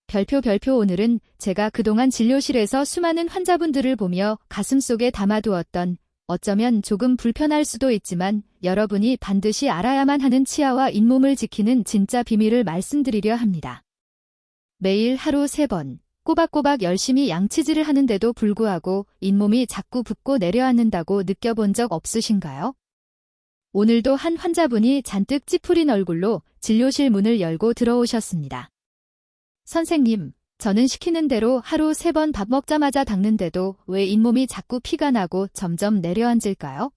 별표 오늘은 제가 그동안 진료실에서 수많은 환자분들을 보며 가슴속에 담아두었던 어쩌면 조금 불편할 수도 있지만 여러분이 반드시 알아야만 하는 치아와 잇몸을 지키는 진짜 비밀을 말씀드리려 합니다. 매일 하루 3번 꼬박꼬박 열심히 양치질을 하는데도 불구하고 잇몸이 자꾸 붓고 내려앉는다고 느껴본 적 없으신가요? 오늘도 한 환자분이 잔뜩 찌푸린 얼굴로 진료실 문을 열고 들어오셨습니다. 선생님, 저는 시키는 대로 하루 3번 밥 먹자마자 닦는데도 왜 잇몸이 자꾸 피가 나고 점점 내려앉을까요?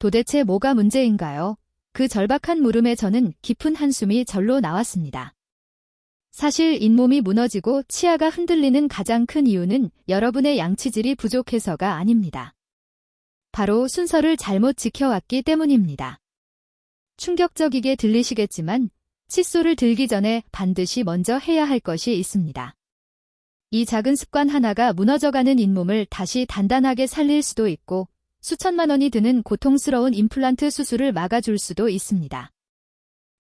도대체 뭐가 문제인가요? 그 절박한 물음에 저는 깊은 한숨이 절로 나왔습니다. 사실 잇몸이 무너지고 치아가 흔들리는 가장 큰 이유는 여러분의 양치질이 부족해서가 아닙니다. 바로 순서를 잘못 지켜왔기 때문입니다. 충격적이게 들리시겠지만 칫솔을 들기 전에 반드시 먼저 해야 할 것이 있습니다. 이 작은 습관 하나가 무너져가는 잇몸을 다시 단단하게 살릴 수도 있고 수천만 원이 드는 고통스러운 임플란트 수술을 막아줄 수도 있습니다.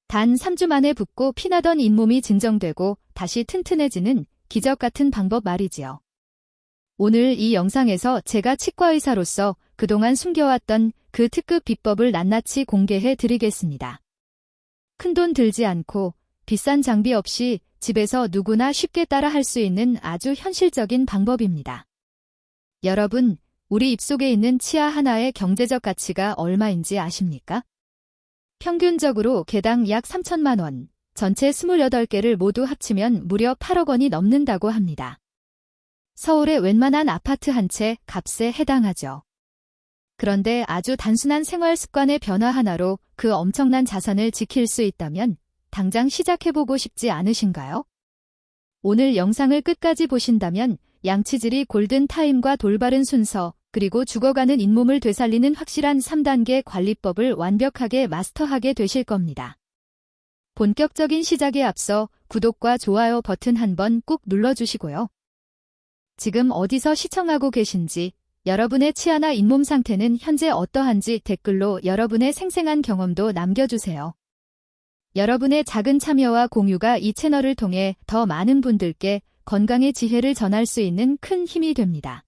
단 3주 만에 붓고 피나던 잇몸이 진정되고 다시 튼튼해지는 기적 같은 방법 말이지요. 오늘 이 영상에서 제가 치과의사로서 그동안 숨겨왔던 그 특급 비법을 낱낱이 공개해 드리겠습니다. 큰돈 들지 않고 비싼 장비 없이 집에서 누구나 쉽게 따라 할 수 있는 아주 현실적인 방법입니다. 여러분, 우리 입속에 있는 치아 하나의 경제적 가치가 얼마인지 아십니까? 평균적으로 개당 약 3천만 원, 전체 28개를 모두 합치면 무려 8억 원이 넘는다고 합니다. 서울의 웬만한 아파트 한 채 값에 해당하죠. 그런데 아주 단순한 생활 습관의 변화 하나로 그 엄청난 자산을 지킬 수 있다면 당장 시작해보고 싶지 않으신가요? 오늘 영상을 끝까지 보신다면 양치질이 골든타임과 돌바른 순서, 그리고 죽어가는 잇몸을 되살리는 확실한 3단계 관리법을 완벽하게 마스터하게 되실 겁니다. 본격적인 시작에 앞서 구독과 좋아요 버튼 한번 꾹 눌러주시고요. 지금 어디서 시청하고 계신지, 여러분의 치아나 잇몸 상태는 현재 어떠한지 댓글로 여러분의 생생한 경험도 남겨주세요. 여러분의 작은 참여와 공유가 이 채널을 통해 더 많은 분들께 건강의 지혜를 전할 수 있는 큰 힘이 됩니다.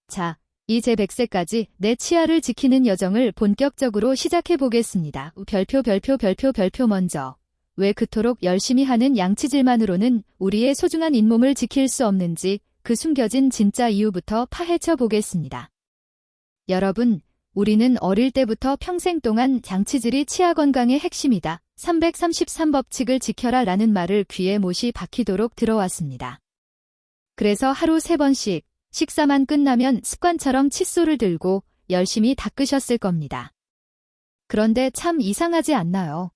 자, 이제 100세까지 내 치아를 지키는 여정을 본격적으로 시작해 보겠습니다. 별표 먼저. 왜 그토록 열심히 하는 양치질만으로는 우리의 소중한 잇몸을 지킬 수 없는지 그 숨겨진 진짜 이유부터 파헤쳐 보겠습니다. 여러분, 우리는 어릴 때부터 평생 동안 양치질이 치아 건강의 핵심이다. 333법칙을 지켜라 라는 말을 귀에 못이 박히도록 들어왔습니다. 그래서 하루 3번씩 식사만 끝나면 습관처럼 칫솔을 들고 열심히 닦으셨을 겁니다. 그런데 참 이상하지 않나요?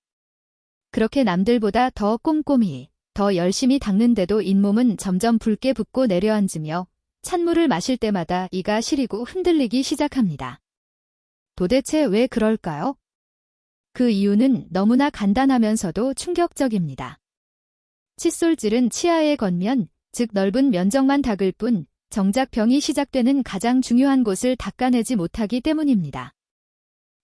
그렇게 남들보다 더 꼼꼼히, 더 열심히 닦는데도 잇몸은 점점 붉게 붓고 내려앉으며 찬물을 마실 때마다 이가 시리고 흔들리기 시작합니다. 도대체 왜 그럴까요? 그 이유는 너무나 간단하면서도 충격적입니다. 칫솔질은 치아의 겉면, 즉 넓은 면적만 닦을 뿐 정작 병이 시작되는 가장 중요한 곳을 닦아내지 못하기 때문입니다.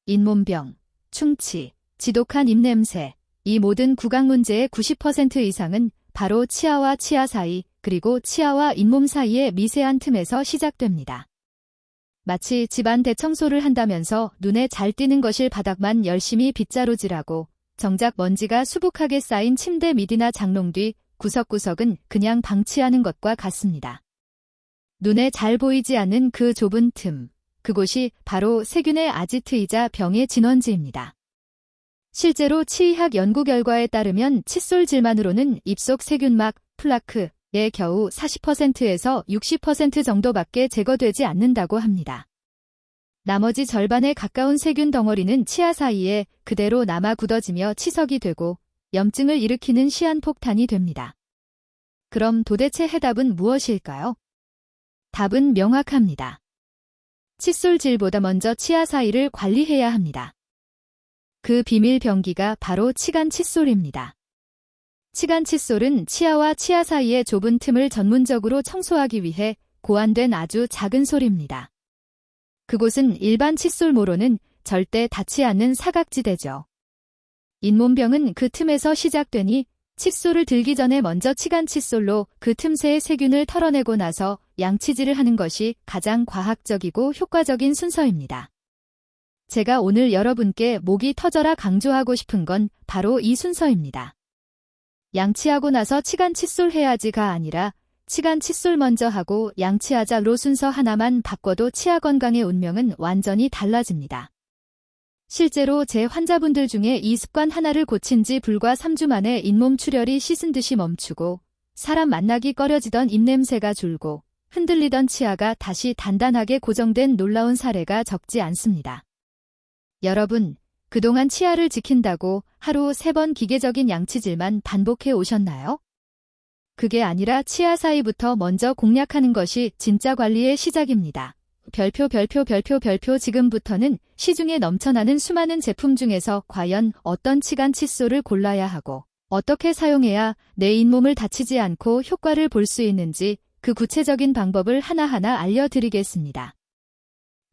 잇몸병, 충치, 지독한 입냄새, 이 모든 구강 문제의 90% 이상은 바로 치아와 치아 사이, 그리고 치아와 잇몸 사이의 미세한 틈에서 시작됩니다. 마치 집안 대청소를 한다면서 눈에 잘 띄는 것일 바닥만 열심히 빗자루질하고 정작 먼지가 수북하게 쌓인 침대 밑이나 장롱 뒤 구석구석은 그냥 방치하는 것과 같습니다. 눈에 잘 보이지 않는 그 좁은 틈, 그곳이 바로 세균의 아지트이자 병의 진원지입니다. 실제로 치의학 연구 결과에 따르면 칫솔질만으로는 입속 세균막, 플라크의 겨우 40%에서 60% 정도밖에 제거되지 않는다고 합니다. 나머지 절반에 가까운 세균 덩어리는 치아 사이에 그대로 남아 굳어지며 치석이 되고 염증을 일으키는 시한폭탄이 됩니다. 그럼 도대체 해답은 무엇일까요? 답은 명확합니다. 칫솔질보다 먼저 치아 사이를 관리해야 합니다. 그 비밀 병기가 바로 치간 칫솔입니다. 치간 칫솔은 치아와 치아 사이의 좁은 틈을 전문적으로 청소하기 위해 고안된 아주 작은 솔입니다. 그곳은 일반 칫솔모로는 절대 닿지 않는 사각지대죠. 잇몸병은 그 틈에서 시작되니 칫솔을 들기 전에 먼저 치간 칫솔로 그 틈새의 세균을 털어내고 나서 양치질을 하는 것이 가장 과학적이고 효과적인 순서입니다. 제가 오늘 여러분께 목이 터져라 강조하고 싶은 건 바로 이 순서입니다. 양치하고 나서 치간 칫솔 해야지가 아니라 치간 칫솔 먼저 하고 양치하자로 순서 하나만 바꿔도 치아 건강의 운명은 완전히 달라집니다. 실제로 제 환자분들 중에 이 습관 하나를 고친 지 불과 3주 만에 잇몸 출혈이 씻은 듯이 멈추고 사람 만나기 꺼려지던 입냄새가 줄고 흔들리던 치아가 다시 단단하게 고정된 놀라운 사례가 적지 않습니다. 여러분, 그동안 치아를 지킨다고 하루 3번 기계적인 양치질만 반복해 오셨나요? 그게 아니라 치아 사이부터 먼저 공략하는 것이 진짜 관리의 시작입니다. 별표 지금부터는 시중에 넘쳐나는 수많은 제품 중에서 과연 어떤 치간 칫솔을 골라야 하고 어떻게 사용해야 내 잇몸을 다치지 않고 효과를 볼 수 있는지 그 구체적인 방법을 하나하나 알려드리겠습니다.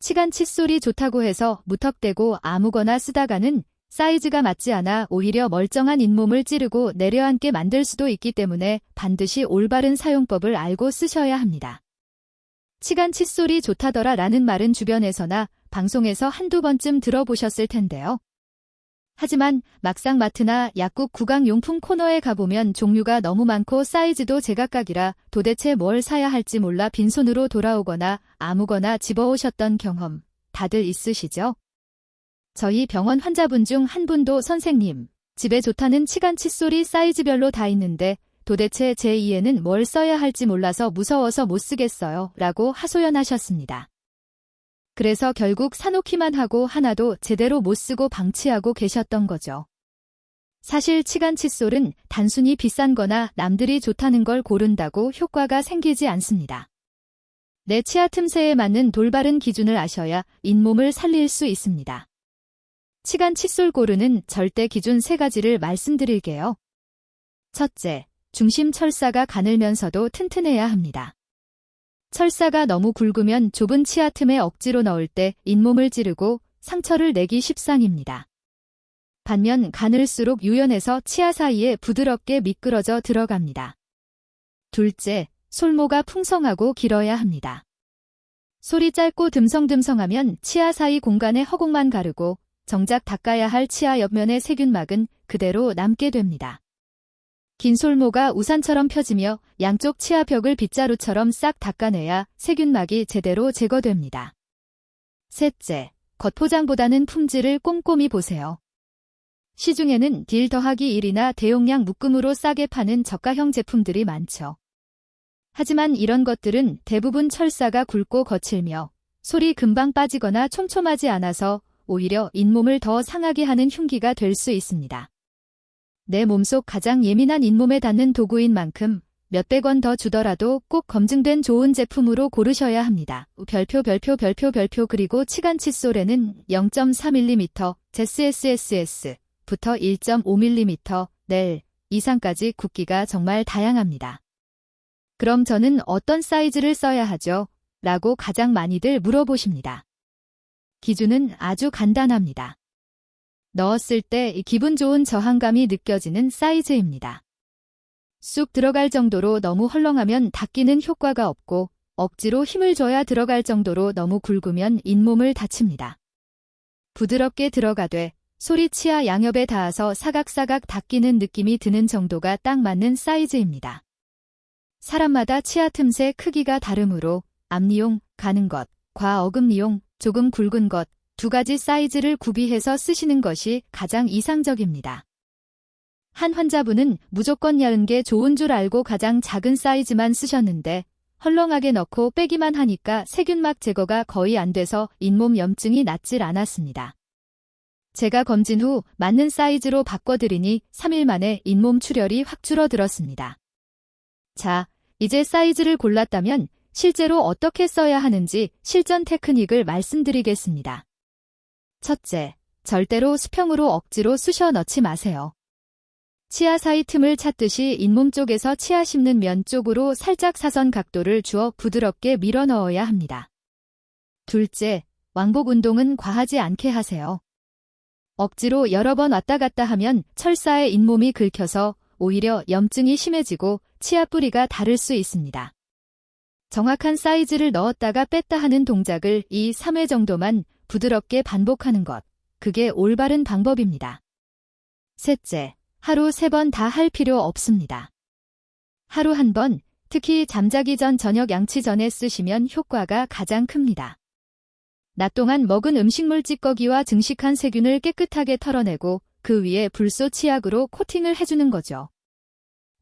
치간 칫솔이 좋다고 해서 무턱대고 아무거나 쓰다가는 사이즈가 맞지 않아 오히려 멀쩡한 잇몸을 찌르고 내려앉게 만들 수도 있기 때문에 반드시 올바른 사용법을 알고 쓰셔야 합니다. 치간 칫솔이 좋다더라 라는 말은 주변에서나 방송에서 한두 번쯤 들어보셨을 텐데요. 하지만 막상 마트나 약국 구강용품 코너에 가보면 종류가 너무 많고 사이즈도 제각각이라 도대체 뭘 사야 할지 몰라 빈손으로 돌아오거나 아무거나 집어오셨던 경험 다들 있으시죠? 저희 병원 환자분 중 한 분도 선생님, 집에 좋다는 치간 칫솔이 사이즈별로 다 있는데 도대체 제 이에는 뭘 써야 할지 몰라서 무서워서 못 쓰겠어요 라고 하소연하셨습니다. 그래서 결국 사놓기만 하고 하나도 제대로 못 쓰고 방치하고 계셨던 거죠. 사실 치간 칫솔은 단순히 비싼 거나 남들이 좋다는 걸 고른다고 효과가 생기지 않습니다. 내 치아 틈새에 맞는 돌바른 기준을 아셔야 잇몸을 살릴 수 있습니다. 치간 칫솔 고르는 절대 기준 3가지를 말씀드릴게요. 첫째, 중심 철사가 가늘면서도 튼튼해야 합니다. 철사가 너무 굵으면 좁은 치아 틈에 억지로 넣을 때 잇몸을 찌르고 상처를 내기 십상입니다. 반면 가늘수록 유연해서 치아 사이에 부드럽게 미끄러져 들어갑니다. 둘째, 솔모가 풍성하고 길어야 합니다. 솔이 짧고 듬성듬성하면 치아 사이 공간에 허공만 가르고 정작 닦아야 할 치아 옆면의 세균막은 그대로 남게 됩니다. 긴 솔모가 우산처럼 펴지며 양쪽 치아 벽을 빗자루처럼 싹 닦아내야 세균막이 제대로 제거됩니다. 셋째, 겉포장보다는 품질을 꼼꼼히 보세요. 시중에는 딜 더하기 1이나 대용량 묶음으로 싸게 파는 저가형 제품들이 많죠. 하지만 이런 것들은 대부분 철사가 굵고 거칠며 솔이 금방 빠지거나 촘촘하지 않아서 오히려 잇몸을 더 상하게 하는 흉기가 될 수 있습니다. 내 몸속 가장 예민한 잇몸에 닿는 도구인 만큼 몇백 원 더 주더라도 꼭 검증된 좋은 제품으로 고르셔야 합니다. 별표 그리고 치간 칫솔에는 0.4mm, ZSSS부터 1.5mm, 넬 이상까지 굵기가 정말 다양합니다. 그럼 저는 어떤 사이즈를 써야 하죠? 라고 가장 많이들 물어보십니다. 기준은 아주 간단합니다. 넣었을 때 기분 좋은 저항감이 느껴지는 사이즈입니다. 쑥 들어갈 정도로 너무 헐렁하면 닦이는 효과가 없고 억지로 힘을 줘야 들어갈 정도로 너무 굵으면 잇몸을 다칩니다. 부드럽게 들어가되 솔이 치아 양옆에 닿아서 사각사각 닦이는 느낌이 드는 정도가 딱 맞는 사이즈입니다. 사람마다 치아 틈새 크기가 다르므로 앞니용, 가는 것, 과어금니용, 조금 굵은 것, 2가지 사이즈를 구비해서 쓰시는 것이 가장 이상적입니다. 한 환자분은 무조건 얇은 게 좋은 줄 알고 가장 작은 사이즈만 쓰셨는데 헐렁하게 넣고 빼기만 하니까 세균막 제거가 거의 안 돼서 잇몸 염증이 낫질 않았습니다. 제가 검진 후 맞는 사이즈로 바꿔드리니 3일 만에 잇몸 출혈이 확 줄어들었습니다. 자, 이제 사이즈를 골랐다면 실제로 어떻게 써야 하는지 실전 테크닉을 말씀드리겠습니다. 첫째, 절대로 수평으로 억지로 쑤셔 넣지 마세요. 치아 사이 틈을 찾듯이 잇몸 쪽에서 치아 씹는 면 쪽으로 살짝 사선 각도를 주어 부드럽게 밀어 넣어야 합니다. 둘째, 왕복 운동은 과하지 않게 하세요. 억지로 여러 번 왔다 갔다 하면 철사에 잇몸이 긁혀서 오히려 염증이 심해지고 치아 뿌리가 다를 수 있습니다. 정확한 사이즈를 넣었다가 뺐다 하는 동작을 2, 3회 정도만 부드럽게 반복하는 것. 그게 올바른 방법입니다. 셋째, 하루 3번 다 할 필요 없습니다. 하루 1번, 특히 잠자기 전 저녁 양치 전에 쓰시면 효과가 가장 큽니다. 낮 동안 먹은 음식물 찌꺼기와 증식한 세균을 깨끗하게 털어내고 그 위에 불소 치약으로 코팅을 해주는 거죠.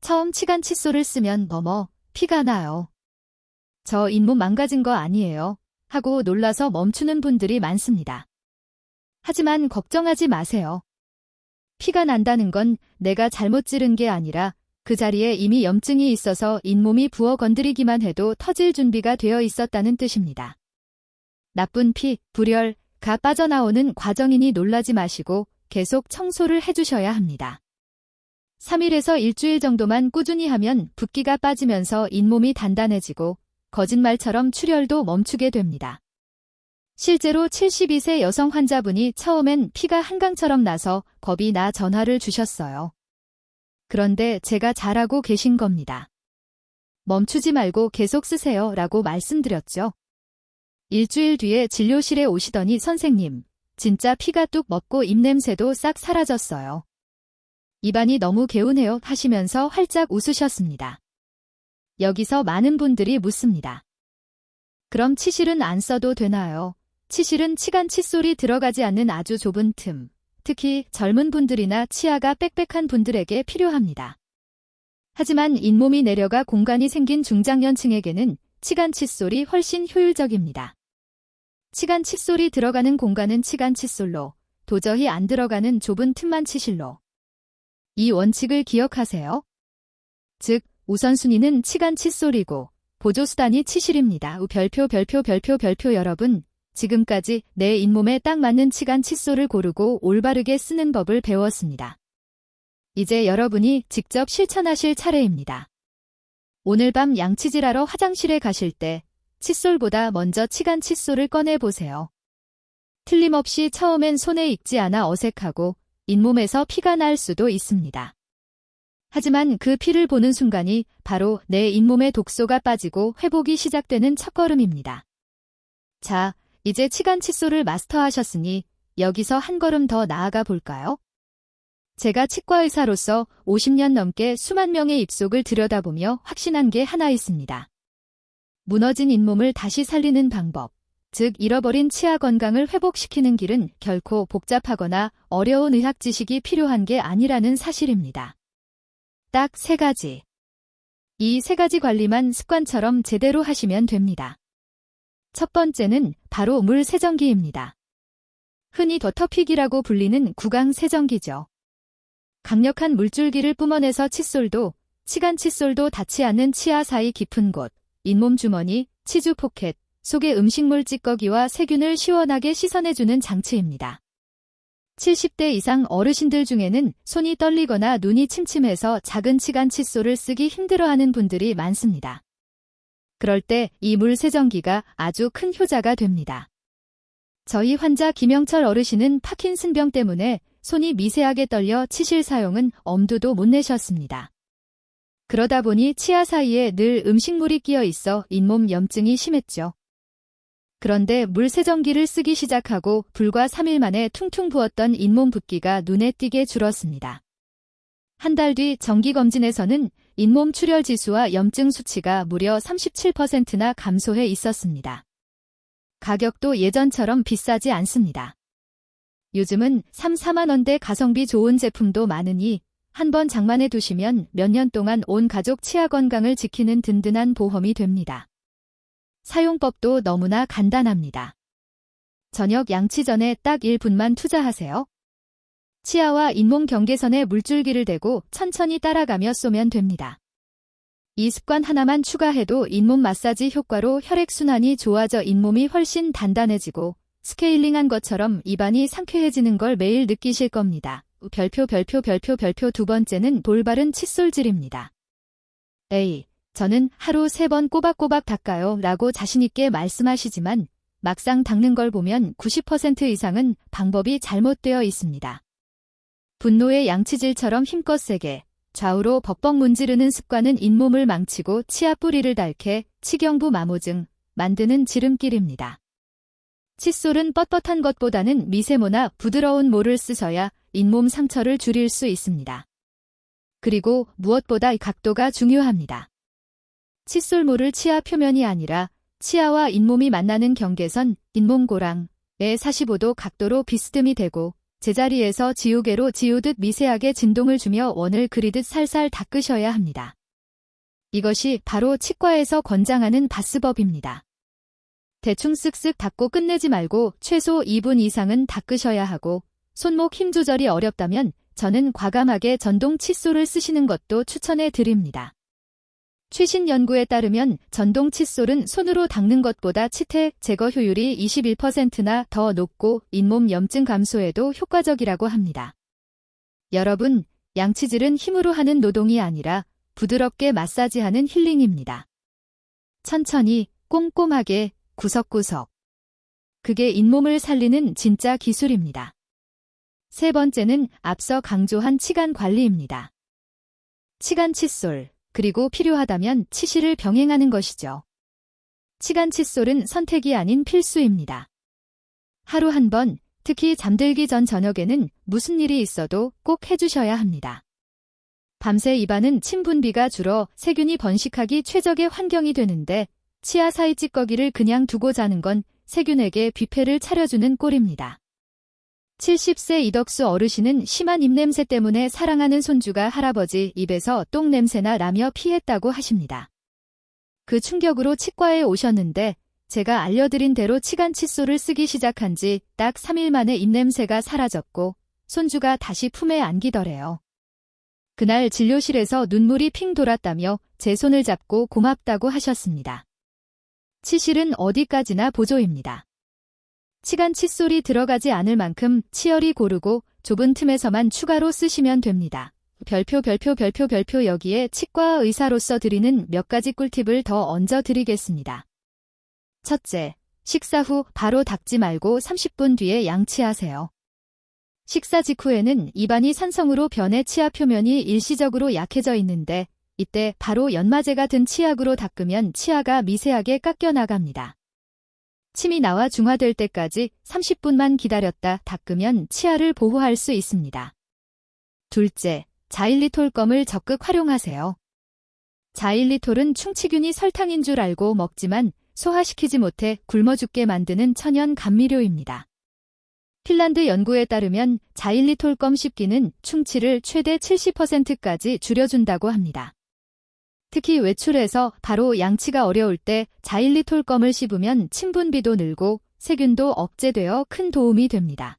처음 치간 칫솔을 쓰면 피가 나요. 저 잇몸 망가진 거 아니에요 하고 놀라서 멈추는 분들이 많습니다. 하지만 걱정하지 마세요. 피가 난다는 건 내가 잘못 찌른 게 아니라 그 자리에 이미 염증이 있어서 잇몸이 부어 건드리기만 해도 터질 준비가 되어 있었다는 뜻입니다. 나쁜 피, 불혈가 빠져나오는 과정이니 놀라지 마시고 계속 청소를 해주셔야 합니다. 3일에서 일주일 정도만 꾸준히 하면 붓기가 빠지면서 잇몸이 단단해지고 거짓말처럼 출혈도 멈추게 됩니다. 실제로 72세 여성 환자분이 처음엔 피가 한강처럼 나서 겁이 나 전화를 주셨어요. 그런데 제가 잘하고 계신 겁니다. 멈추지 말고 계속 쓰세요 라고 말씀드렸죠. 일주일 뒤에 진료실에 오시더니 선생님, 진짜 피가 뚝 먹고 입냄새도 싹 사라졌어요. 입안이 너무 개운해요 하시면서 활짝 웃으셨습니다. 여기서 많은 분들이 묻습니다. 그럼 치실은 안 써도 되나요? 치실은 치간 칫솔이 들어가지 않는 아주 좁은 틈, 특히 젊은 분들이나 치아가 빽빽한 분들에게 필요합니다. 하지만 잇몸이 내려가 공간이 생긴 중장년층에게는 치간 칫솔이 훨씬 효율적입니다. 치간 칫솔이 들어가는 공간은 치간 칫솔로, 도저히 안 들어가는 좁은 틈만 치실로. 이 원칙을 기억하세요. 즉, 우선순위는 치간 칫솔이고 보조수단이 치실입니다. 별표 여러분, 지금까지 내 잇몸에 딱 맞는 치간 칫솔을 고르고 올바르게 쓰는 법을 배웠습니다. 이제 여러분이 직접 실천하실 차례입니다. 오늘 밤 양치질하러 화장실에 가실 때 칫솔보다 먼저 치간 칫솔을 꺼내보세요. 틀림없이 처음엔 손에 익지 않아 어색하고 잇몸에서 피가 날 수도 있습니다. 하지만 그 피를 보는 순간이 바로 내 잇몸에 독소가 빠지고 회복이 시작되는 첫걸음입니다. 자, 이제 치간 칫솔을 마스터하셨으니 여기서 한 걸음 더 나아가 볼까요? 제가 치과의사로서 50년 넘게 수만 명의 입속을 들여다보며 확신한 게 하나 있습니다. 무너진 잇몸을 다시 살리는 방법, 즉 잃어버린 치아 건강을 회복시키는 길은 결코 복잡하거나 어려운 의학 지식이 필요한 게 아니라는 사실입니다. 딱 3가지. 이 3가지 관리만 습관처럼 제대로 하시면 됩니다. 첫 번째는 바로 물 세정기입니다. 흔히 더터픽이라고 불리는 구강 세정기죠. 강력한 물줄기를 뿜어내서 칫솔도, 치간 칫솔도 닿지 않는 치아 사이 깊은 곳, 잇몸 주머니, 치주 포켓 속의 음식물 찌꺼기와 세균을 시원하게 씻어내주는 장치입니다. 70대 이상 어르신들 중에는 손이 떨리거나 눈이 침침해서 작은 치간 칫솔을 쓰기 힘들어하는 분들이 많습니다. 그럴 때 이 물 세정기가 아주 큰 효자가 됩니다. 저희 환자 김영철 어르신은 파킨슨병 때문에 손이 미세하게 떨려 치실 사용은 엄두도 못 내셨습니다. 그러다 보니 치아 사이에 늘 음식물이 끼어 있어 잇몸 염증이 심했죠. 그런데 물 세정기를 쓰기 시작하고 불과 3일 만에 퉁퉁 부었던 잇몸 붓기가 눈에 띄게 줄었습니다. 한 달 뒤 정기검진에서는 잇몸 출혈 지수와 염증 수치가 무려 37%나 감소해 있었습니다. 가격도 예전처럼 비싸지 않습니다. 요즘은 3, 4만 원대 가성비 좋은 제품도 많으니 한번 장만해 두시면 몇 년 동안 온 가족 치아 건강을 지키는 든든한 보험이 됩니다. 사용법도 너무나 간단합니다. 저녁 양치 전에 딱 1분만 투자하세요. 치아와 잇몸 경계선에 물줄기를 대고 천천히 따라가며 쏘면 됩니다. 이 습관 하나만 추가해도 잇몸 마사지 효과로 혈액순환이 좋아져 잇몸이 훨씬 단단해지고 스케일링한 것처럼 입안이 상쾌해지는 걸 매일 느끼실 겁니다. 별표 두 번째는 돌바른 칫솔질입니다. A. 저는 하루 3번 꼬박꼬박 닦아요 라고 자신있게 말씀하시지만 막상 닦는 걸 보면 90% 이상은 방법이 잘못되어 있습니다. 분노의 양치질처럼 힘껏 세게 좌우로 벅벅 문지르는 습관은 잇몸을 망치고 치아 뿌리를 닳게 치경부 마모증 만드는 지름길입니다. 칫솔은 뻣뻣한 것보다는 미세모나 부드러운 모를 쓰셔야 잇몸 상처를 줄일 수 있습니다. 그리고 무엇보다 각도가 중요합니다. 칫솔모를 치아 표면이 아니라 치아와 잇몸이 만나는 경계선 잇몸고랑에 45도 각도로 비스듬히 대고 제자리에서 지우개로 지우듯 미세하게 진동을 주며 원을 그리듯 살살 닦으셔야 합니다. 이것이 바로 치과에서 권장하는 바스법입니다. 대충 쓱쓱 닦고 끝내지 말고 최소 2분 이상은 닦으셔야 하고 손목 힘 조절이 어렵다면 저는 과감하게 전동 칫솔을 쓰시는 것도 추천해 드립니다. 최신 연구에 따르면 전동 칫솔은 손으로 닦는 것보다 치태 제거 효율이 21%나 더 높고 잇몸 염증 감소에도 효과적이라고 합니다. 여러분, 양치질은 힘으로 하는 노동이 아니라 부드럽게 마사지하는 힐링입니다. 천천히, 꼼꼼하게, 구석구석. 그게 잇몸을 살리는 진짜 기술입니다. 세 번째는 앞서 강조한 치간 관리입니다. 치간 칫솔, 그리고 필요하다면 치실을 병행하는 것이죠. 치간 칫솔은 선택이 아닌 필수입니다. 하루 한 번, 특히 잠들기 전 저녁에는 무슨 일이 있어도 꼭 해주셔야 합니다. 밤새 입안은 침 분비가 줄어 세균이 번식하기 최적의 환경이 되는데 치아 사이 찌꺼기를 그냥 두고 자는 건 세균에게 뷔페를 차려주는 꼴입니다. 70세 이덕수 어르신은 심한 입냄새 때문에 사랑하는 손주가 할아버지 입에서 똥냄새나 나며 피했다고 하십니다. 그 충격으로 치과에 오셨는데 제가 알려드린 대로 치간 칫솔을 쓰기 시작한 지 딱 3일 만에 입냄새가 사라졌고 손주가 다시 품에 안기더래요. 그날 진료실에서 눈물이 핑 돌았다며 제 손을 잡고 고맙다고 하셨습니다. 치실은 어디까지나 보조입니다. 치간 칫솔이 들어가지 않을 만큼 치열히 고르고 좁은 틈에서만 추가로 쓰시면 됩니다. 별표 여기에 치과 의사로서 드리는 몇 가지 꿀팁을 더 얹어 드리겠습니다. 첫째, 식사 후 바로 닦지 말고 30분 뒤에 양치하세요. 식사 직후에는 입안이 산성으로 변해 치아 표면이 일시적으로 약해져 있는데 이때 바로 연마제가 든 치약으로 닦으면 치아가 미세하게 깎여 나갑니다. 침이 나와 중화될 때까지 30분만 기다렸다 닦으면 치아를 보호할 수 있습니다. 둘째, 자일리톨껌을 적극 활용하세요. 자일리톨은 충치균이 설탕인 줄 알고 먹지만 소화시키지 못해 굶어 죽게 만드는 천연 감미료입니다. 핀란드 연구에 따르면 자일리톨껌 씹기는 충치를 최대 70%까지 줄여준다고 합니다. 특히 외출해서 바로 양치가 어려울 때 자일리톨껌을 씹으면 침 분비도 늘고 세균도 억제되어 큰 도움이 됩니다.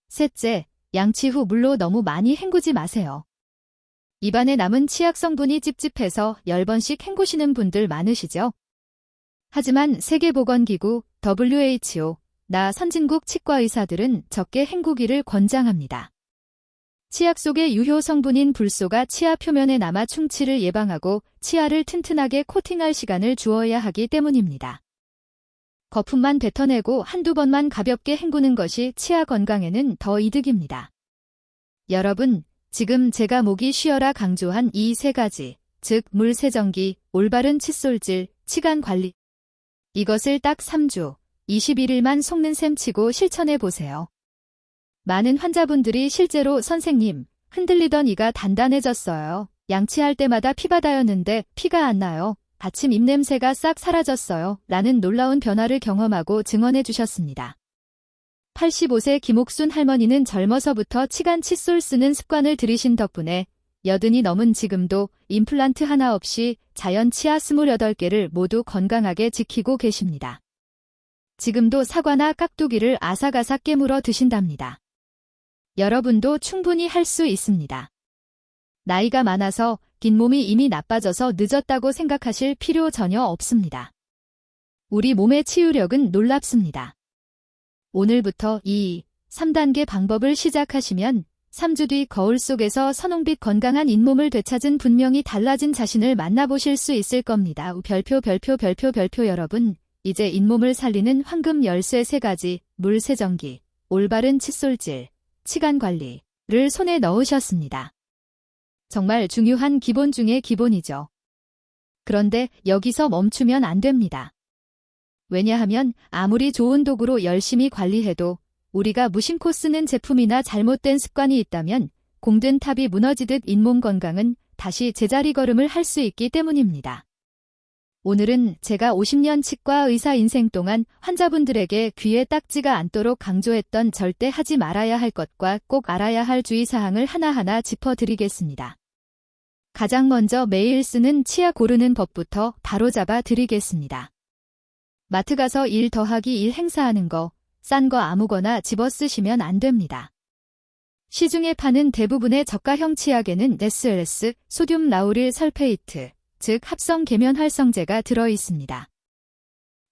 셋째, 양치 후 물로 너무 많이 헹구지 마세요. 입안에 남은 치약 성분이 찝찝해서 10번씩 헹구시는 분들 많으시죠? 하지만 세계보건기구 WHO, 나 선진국 치과 의사들은 적게 헹구기를 권장합니다. 치약 속의 유효 성분인 불소가 치아 표면에 남아 충치를 예방하고 치아를 튼튼하게 코팅할 시간을 주어야 하기 때문입니다. 거품만 뱉어내고 한두 번만 가볍게 헹구는 것이 치아 건강에는 더 이득입니다. 여러분, 지금 제가 목이 쉬어라 강조한 이 세 가지, 즉 물세정기, 올바른 칫솔질, 치간 관리. 이것을 딱 3주, 21일만 속는 셈 치고 실천해 보세요. 많은 환자분들이 실제로 선생님, 흔들리던 이가 단단해졌어요. 양치할 때마다 피바다였는데 피가 안 나요. 아침 입냄새가 싹 사라졌어요. 라는 놀라운 변화를 경험하고 증언해 주셨습니다. 85세 김옥순 할머니는 젊어서부터 치간 칫솔 쓰는 습관을 들이신 덕분에 80이 넘은 지금도 임플란트 하나 없이 자연 치아 28개를 모두 건강하게 지키고 계십니다. 지금도 사과나 깍두기를 아삭아삭 깨물어 드신답니다. 여러분도 충분히 할 수 있습니다. 나이가 많아서 긴 몸이 이미 나빠져서 늦었다고 생각하실 필요 전혀 없습니다. 우리 몸의 치유력은 놀랍습니다. 오늘부터 3단계 방법을 시작하시면 3주 뒤 거울 속에서 선홍빛 건강한 잇몸을 되찾은 분명히 달라진 자신을 만나보실 수 있을 겁니다. 별표 여러분, 이제 잇몸을 살리는 황금 열쇠 3가지, 물세정기, 올바른 칫솔질, 치간 관리를 손에 넣으셨습니다. 정말 중요한 기본 중의 기본이죠. 그런데 여기서 멈추면 안 됩니다. 왜냐하면 아무리 좋은 도구로 열심히 관리해도 우리가 무심코 쓰는 제품이나 잘못된 습관이 있다면 공든 탑이 무너지듯 잇몸 건강은 다시 제자리 걸음을 할 수 있기 때문입니다. 오늘은 제가 50년 치과 의사 인생 동안 환자분들에게 귀에 딱지가 않도록 강조했던 절대 하지 말아야 할 것과 꼭 알아야 할 주의사항을 하나하나 짚어드리겠습니다. 가장 먼저 매일 쓰는 치아 고르는 법부터 바로잡아 드리겠습니다. 마트 가서 1 더하기 1 행사하는 거, 싼 거 아무거나 집어 쓰시면 안 됩니다. 시중에 파는 대부분의 저가형 치약에는 SLS, 소듐 라우릴 설페이트, 즉 합성 계면 활성제가 들어 있습니다.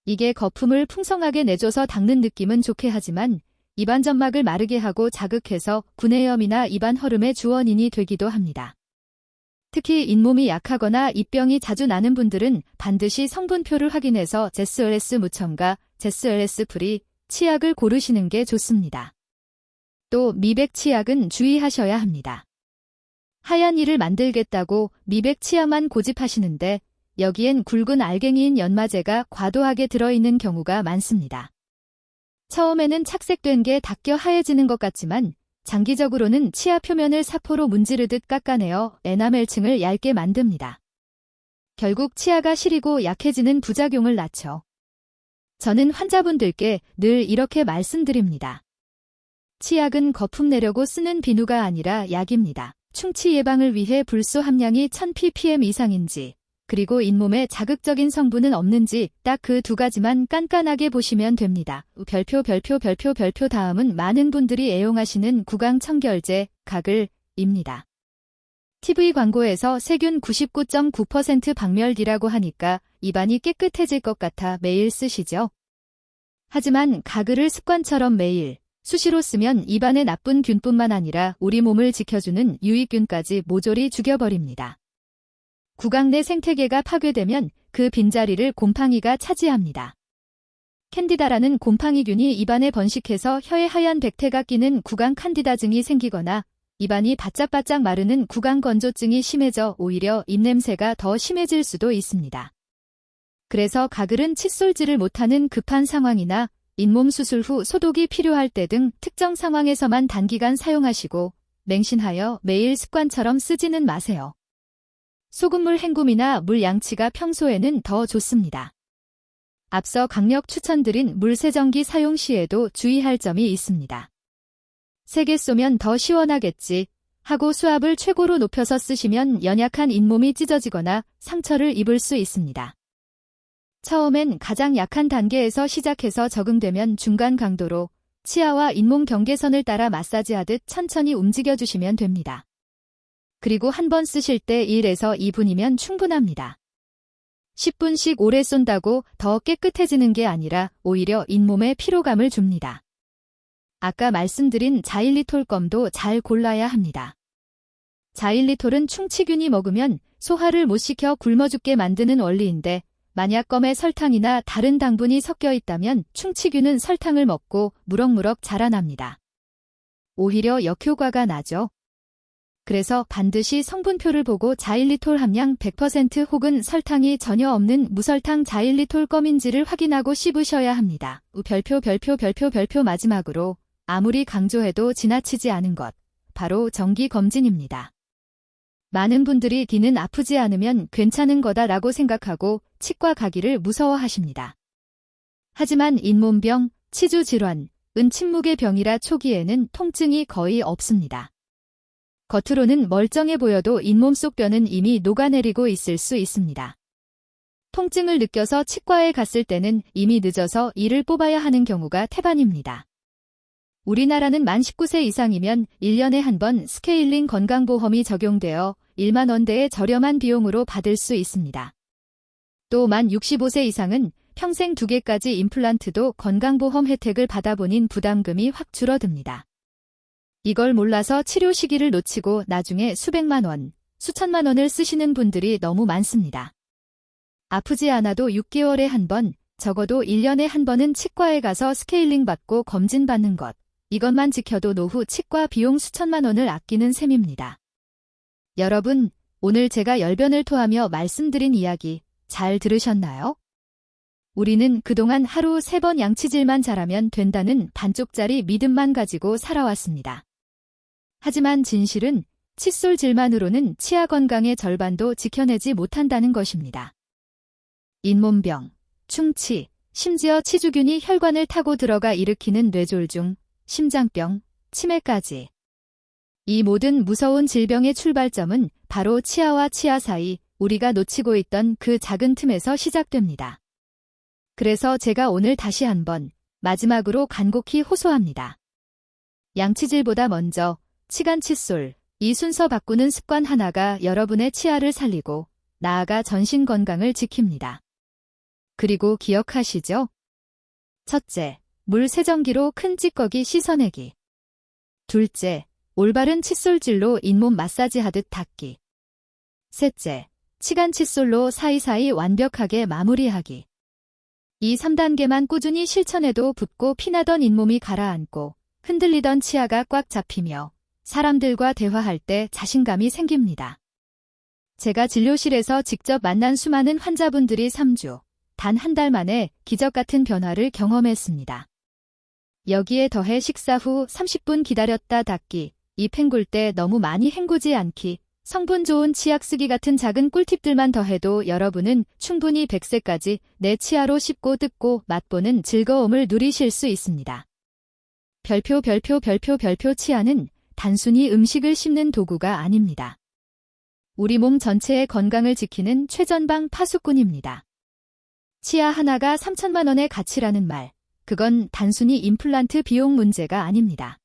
이게 거품을 풍성하게 내줘서 닦는 느낌은 좋게 하지만 입안 점막을 마르게 하고 자극해서 구내염이나 입안 허름의 주원인이 되기도 합니다. 특히 잇몸이 약하거나 입병이 자주 나는 분들은 반드시 성분표를 확인해서 SLS 무첨가, SLS 프리 치약을 고르시는 게 좋습니다. 또 미백 치약은 주의하셔야 합니다. 하얀 이를 만들겠다고 미백 치약만 고집하시는데 여기엔 굵은 알갱이인 연마제가 과도하게 들어있는 경우가 많습니다. 처음에는 착색된 게 닦여 하얘지는 것 같지만 장기적으로는 치아 표면을 사포로 문지르듯 깎아내어 에나멜층을 얇게 만듭니다. 결국 치아가 시리고 약해지는 부작용을 낳죠. 저는 환자분들께 늘 이렇게 말씀드립니다. 치약은 거품 내려고 쓰는 비누가 아니라 약입니다. 충치 예방을 위해 불소 함량이 1000ppm 이상인지, 그리고 잇몸에 자극적인 성분은 없는지 딱 그 두 가지만 깐깐하게 보시면 됩니다. 별표 다음은 많은 분들이 애용하시는 구강 청결제, 가글입니다. TV 광고에서 세균 99.9% 박멸디라고 하니까 입안이 깨끗해질 것 같아 매일 쓰시죠? 하지만 가글을 습관처럼 매일, 수시로 쓰면 입안의 나쁜 균뿐만 아니라 우리 몸을 지켜주는 유익균까지 모조리 죽여버립니다. 구강 내 생태계가 파괴되면 그 빈자리를 곰팡이가 차지합니다. 캔디다라는 곰팡이균이 입안에 번식해서 혀에 하얀 백태가 끼는 구강 칸디다증이 생기거나 입안이 바짝바짝 마르는 구강 건조증이 심해져 오히려 입냄새가 더 심해질 수도 있습니다. 그래서 가글은 칫솔질을 못하는 급한 상황이나 잇몸 수술 후 소독이 필요할 때 등 특정 상황에서만 단기간 사용하시고 맹신하여 매일 습관처럼 쓰지는 마세요. 소금물 헹굼이나 물 양치가 평소에는 더 좋습니다. 앞서 강력 추천드린 물세정기 사용 시에도 주의할 점이 있습니다. 세게 쏘면 더 시원하겠지 하고 수압을 최고로 높여서 쓰시면 연약한 잇몸이 찢어지거나 상처를 입을 수 있습니다. 처음엔 가장 약한 단계에서 시작해서 적응되면 중간 강도로 치아와 잇몸 경계선을 따라 마사지하듯 천천히 움직여주시면 됩니다. 그리고 한 번 쓰실 때 1에서 2분이면 충분합니다. 10분씩 오래 쏜다고 더 깨끗해지는 게 아니라 오히려 잇몸에 피로감을 줍니다. 아까 말씀드린 자일리톨 껌도 잘 골라야 합니다. 자일리톨은 충치균이 먹으면 소화를 못 시켜 굶어 죽게 만드는 원리인데 만약 껌에 설탕이나 다른 당분이 섞여 있다면 충치균은 설탕을 먹고 무럭무럭 자라납니다. 오히려 역효과가 나죠. 그래서 반드시 성분표를 보고 자일리톨 함량 100% 혹은 설탕이 전혀 없는 무설탕 자일리톨 껌인지를 확인하고 씹으셔야 합니다. 별표 마지막으로 아무리 강조해도 지나치지 않은 것, 바로 정기검진입니다. 많은 분들이 귀는 아프지 않으면 괜찮은 거다라고 생각하고 치과 가기를 무서워하십니다. 하지만 잇몸병, 치주질환, 침묵의 병이라 초기에는 통증이 거의 없습니다. 겉으로는 멀쩡해 보여도 잇몸 속 뼈는 이미 녹아내리고 있을 수 있습니다. 통증을 느껴서 치과에 갔을 때는 이미 늦어서 이를 뽑아야 하는 경우가 태반입니다. 우리나라는 만 19세 이상이면 1년에 한 번 스케일링 건강보험이 적용되어 1만 원대의 저렴한 비용으로 받을 수 있습니다. 또 만 65세 이상은 평생 2개까지 임플란트도 건강보험 혜택을 받아보닌 부담금이 확 줄어듭니다. 이걸 몰라서 치료 시기를 놓치고 나중에 수백만 원, 수천만 원을 쓰시는 분들이 너무 많습니다. 아프지 않아도 6개월에 한 번, 적어도 1년에 한 번은 치과에 가서 스케일링 받고 검진 받는 것, 이것만 지켜도 노후 치과 비용 수천만 원을 아끼는 셈입니다. 여러분, 오늘 제가 열변을 토하며 말씀드린 이야기 잘 들으셨나요? 우리는 그동안 하루 3번 양치질만 잘하면 된다는 반쪽짜리 믿음만 가지고 살아왔습니다. 하지만 진실은 칫솔질만으로는 치아 건강의 절반도 지켜내지 못한다는 것입니다. 잇몸병, 충치, 심지어 치주균이 혈관을 타고 들어가 일으키는 뇌졸중, 심장병, 치매까지. 이 모든 무서운 질병의 출발점은 바로 치아와 치아 사이 우리가 놓치고 있던 그 작은 틈에서 시작됩니다. 그래서 제가 오늘 다시 한번 마지막으로 간곡히 호소합니다. 양치질보다 먼저 치간 칫솔, 이 순서 바꾸는 습관 하나가 여러분의 치아를 살리고 나아가 전신 건강을 지킵니다. 그리고 기억하시죠? 첫째, 물 세정기로 큰 찌꺼기 씻어내기. 둘째, 올바른 칫솔질로 잇몸 마사지하듯 닦기. 셋째, 치간 칫솔로 사이사이 완벽하게 마무리하기. 이 3단계만 꾸준히 실천해도 붓고 피나던 잇몸이 가라앉고 흔들리던 치아가 꽉 잡히며 사람들과 대화할 때 자신감이 생깁니다. 제가 진료실에서 직접 만난 수많은 환자분들이 3주, 단 한 달 만에 기적 같은 변화를 경험했습니다. 여기에 더해 식사 후 30분 기다렸다 닦기, 입 헹굴 때 너무 많이 헹구지 않기, 성분 좋은 치약 쓰기 같은 작은 꿀팁들만 더해도 여러분은 충분히 100세까지 내 치아로 씹고 뜯고 맛보는 즐거움을 누리실 수 있습니다. 별표 치아는 단순히 음식을 씹는 도구가 아닙니다. 우리 몸 전체의 건강을 지키는 최전방 파수꾼입니다. 치아 하나가 3천만 원의 가치라는 말, 그건 단순히 임플란트 비용 문제가 아닙니다.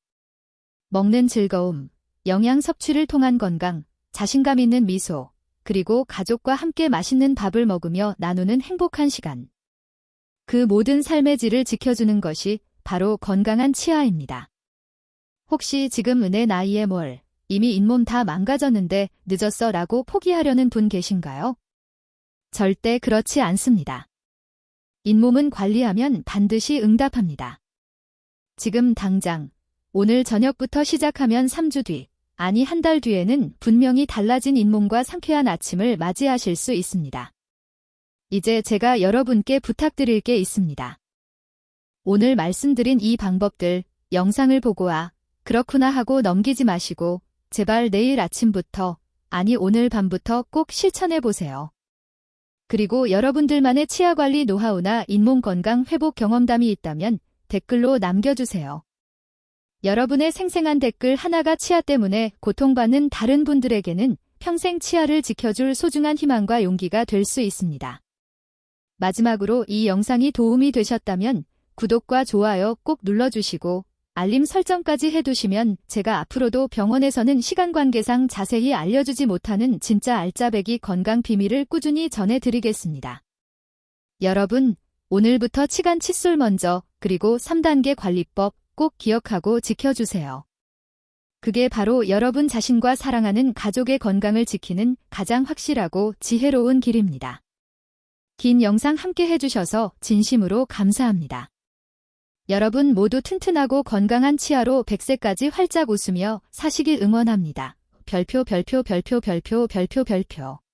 먹는 즐거움, 영양 섭취를 통한 건강, 자신감 있는 미소, 그리고 가족과 함께 맛있는 밥을 먹으며 나누는 행복한 시간. 그 모든 삶의 질을 지켜주는 것이 바로 건강한 치아입니다. 혹시 지금 내 나이에 뭘, 이미 잇몸 다 망가졌는데 늦었어 라고 포기하려는 분 계신가요? 절대 그렇지 않습니다. 잇몸은 관리하면 반드시 응답합니다. 지금 당장, 오늘 저녁부터 시작하면 3주 뒤, 아니 한 달 뒤에는 분명히 달라진 잇몸과 상쾌한 아침을 맞이하실 수 있습니다. 이제 제가 여러분께 부탁드릴 게 있습니다. 오늘 말씀드린 이 방법들, 영상을 보고 그렇구나 하고 넘기지 마시고 제발 내일 아침부터, 아니 오늘 밤부터 꼭 실천해 보세요. 그리고 여러분들만의 치아관리 노하우나 잇몸 건강 회복 경험담이 있다면 댓글로 남겨주세요. 여러분의 생생한 댓글 하나가 치아 때문에 고통받는 다른 분들에게는 평생 치아를 지켜줄 소중한 희망과 용기가 될 수 있습니다. 마지막으로 이 영상이 도움이 되셨다면 구독과 좋아요 꼭 눌러주시고 알림 설정까지 해두시면 제가 앞으로도 병원에서는 시간 관계상 자세히 알려주지 못하는 진짜 알짜배기 건강 비밀을 꾸준히 전해드리겠습니다. 여러분, 오늘부터 치간 칫솔 먼저, 그리고 3단계 관리법 꼭 기억하고 지켜주세요. 그게 바로 여러분 자신과 사랑하는 가족의 건강을 지키는 가장 확실하고 지혜로운 길입니다. 긴 영상 함께 해주셔서 진심으로 감사합니다. 여러분 모두 튼튼하고 건강한 치아로 100세까지 활짝 웃으며 사시길 응원합니다. 별표.